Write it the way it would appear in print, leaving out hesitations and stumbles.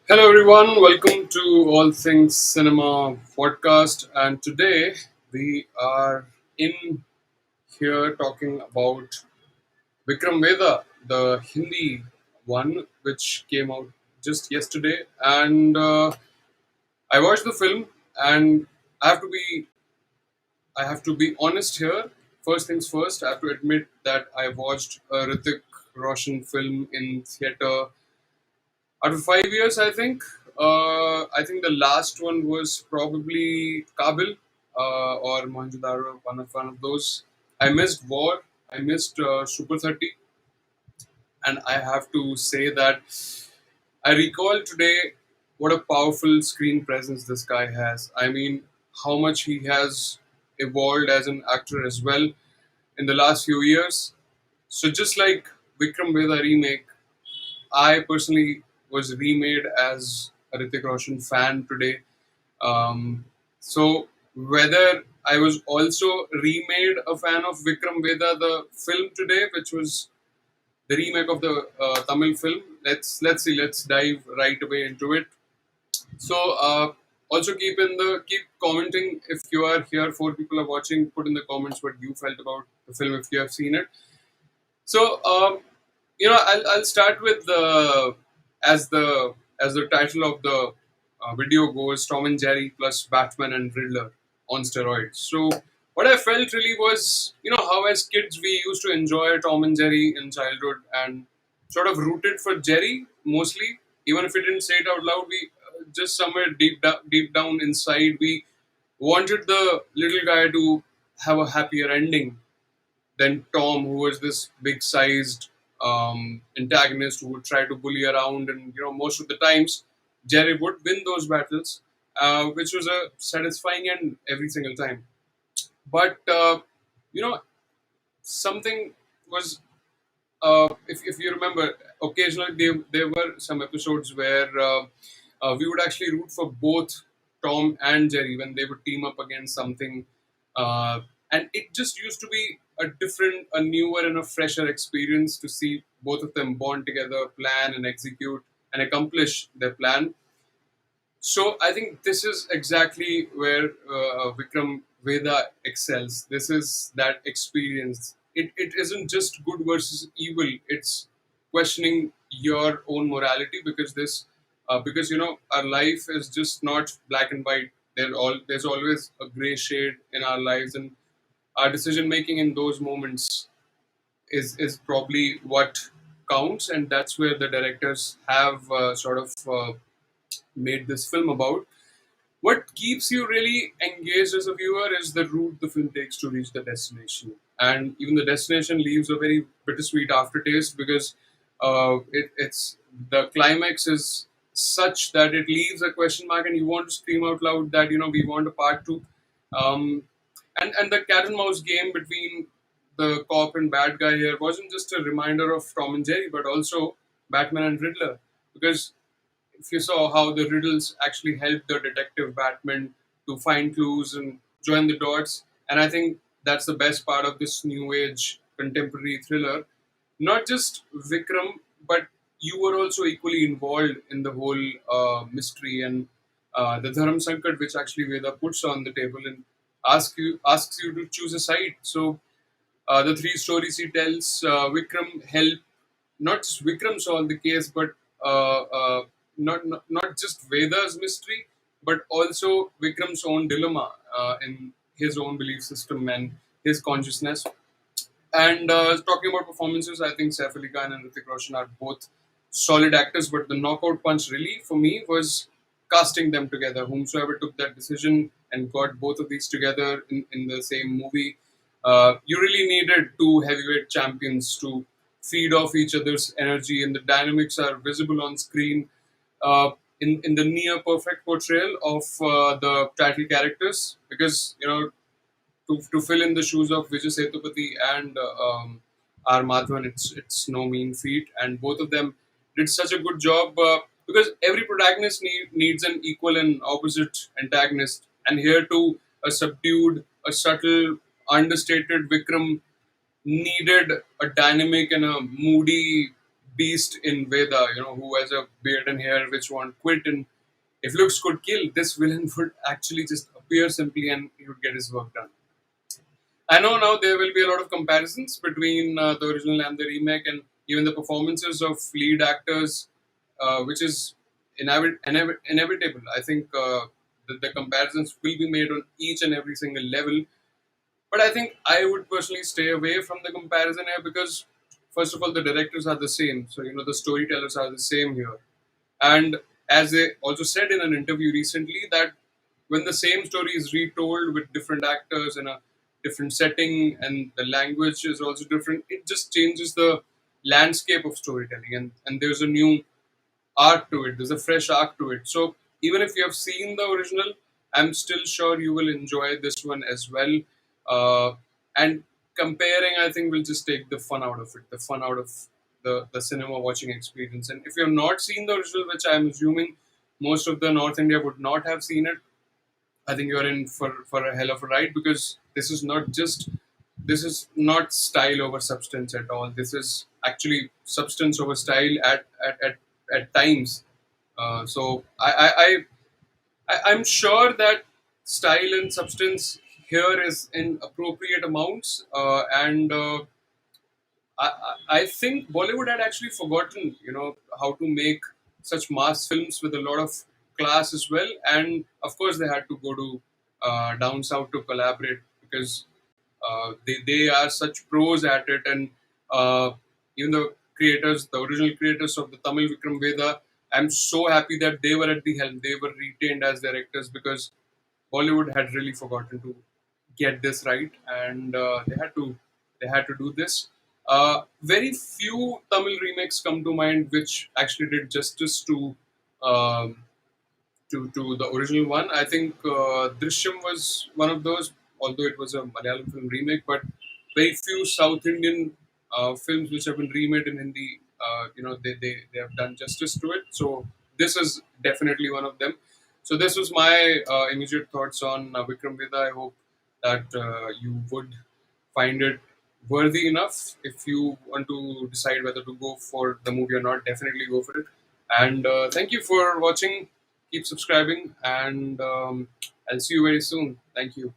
Hello, everyone. Welcome to All Things Cinema podcast. And today we are in here talking about Vikram Vedha, the Hindi one, which came out just yesterday. And I watched the film, and I have to be I have to be honest here. First things first, I have to admit that I watched a Hrithik Roshan film in theater after 5 years, I think. I think the last one was probably Kabil or Mohenjo-daro, one of those. I missed War. I missed Super 30, and I have to say that I recall today what a powerful screen presence this guy has. I mean, how much he has evolved as an actor as well in the last few years. So just like Vikram Vedha remake, I personally was remade as a Hrithik Roshan fan today. So whether I was also remade a fan of Vikram Vedha, the film today, which was the remake of the Tamil film. Let's see. Let's dive right away into it. So also keep commenting if you are here. Four people are watching. Put in the comments what you felt about the film if you have seen it. So I'll start with as the as the title of the video goes, Tom and Jerry plus Batman and Riddler on steroids. So what I felt really was, how as kids we used to enjoy Tom and Jerry in childhood and sort of rooted for Jerry mostly, even if we didn't say it out loud. We just somewhere deep down inside we wanted the little guy to have a happier ending then Tom, who was this big-sized antagonist who would try to bully around, and most of the times Jerry would win those battles, which was a satisfying end every single time. But you know, something was if you remember, occasionally there were some episodes where we would actually root for both Tom and Jerry when they would team up against something, and it just used to be a different, a newer, and a fresher experience to see both of them bond together, plan and execute and accomplish their plan. So I think this is exactly where Vikram Veda excels. This is that experience. It isn't just good versus evil. It's questioning your own morality because our life is just not black and white. There's always a gray shade in our lives, and our decision making in those moments is probably what counts, and that's where the directors have sort of made this film about. What keeps you really engaged as a viewer is the route the film takes to reach the destination. And even the destination leaves a very bittersweet aftertaste because it's the climax is such that it leaves a question mark and you want to scream out loud that, we want a part two. Um, and the cat and mouse game between the cop and bad guy here wasn't just a reminder of Tom and Jerry, but also Batman and Riddler. Because if you saw how the riddles actually help the detective Batman to find clues and join the dots. And I think that's the best part of this new age contemporary thriller. Not just Vikram, but you were also equally involved in the whole mystery and the Dharam Sankat, which actually Veda puts on the table and asks you to choose a side. So the three stories he tells, Vikram help not just Vikram solve the case, but not just Veda's mystery, but also Vikram's own dilemma in his own belief system and his consciousness. And talking about performances, I think Saif Ali Khan and Hrithik Roshan are both solid actors, but the knockout punch really for me was casting them together. Whomsoever took that decision and got both of these together in the same movie, you really needed two heavyweight champions to feed off each other's energy, and the dynamics are visible on screen in the near perfect portrayal of the title characters. Because to fill in the shoes of Vijay Sethupathi and R. Madhavan, it's no mean feat, and both of them did such a good job because every protagonist needs an equal and opposite antagonist, and here too, a subdued, a subtle, understated Vikram needed a dynamic and a moody beast in Veda, who has a beard and hair which won't quit, and if looks could kill, this villain would actually just appear simply and he would get his work done. I know now there will be a lot of comparisons between the original and the remake, and even the performances of lead actors, which is inevitable. I think the comparisons will be made on each and every single level. But I think I would personally stay away from the comparison here because, first of all, the directors are the same. So, the storytellers are the same here. And as they also said in an interview recently, that when the same story is retold with different actors in a different setting and the language is also different, it just changes the landscape of storytelling. And there's a new arc to it. There's a fresh arc to it. So even if you have seen the original, I'm still sure you will enjoy this one as well. And comparing, I think, will just take the fun out of it, the fun out of the cinema watching experience. And if you have not seen the original, which I'm assuming most of the North India would not have seen it, I think you're in for a hell of a ride because this is not style over substance at all. This is actually substance over style at times. So I'm sure that style and substance here is in appropriate amounts, and I think Bollywood had actually forgotten, how to make such mass films with a lot of class as well. And of course, they had to go to down south to collaborate because they are such pros at it. And even the original creators of the Tamil Vikram Vedha, I'm so happy that they were at the helm. They were retained as directors because Bollywood had really forgotten to get this right, and they had to do this. Very few Tamil remakes come to mind which actually did justice um, to the original one. I think Drishyam was one of those, although it was a Malayalam film remake. But very few South Indian films which have been remade in Hindi, they have done justice to it. So this is definitely one of them. So this was my immediate thoughts on Vikram Vedha. I hope that you would find it worthy enough. If you want to decide whether to go for the movie or not, definitely go for it. And thank you for watching. Keep subscribing, and I'll see you very soon. Thank you.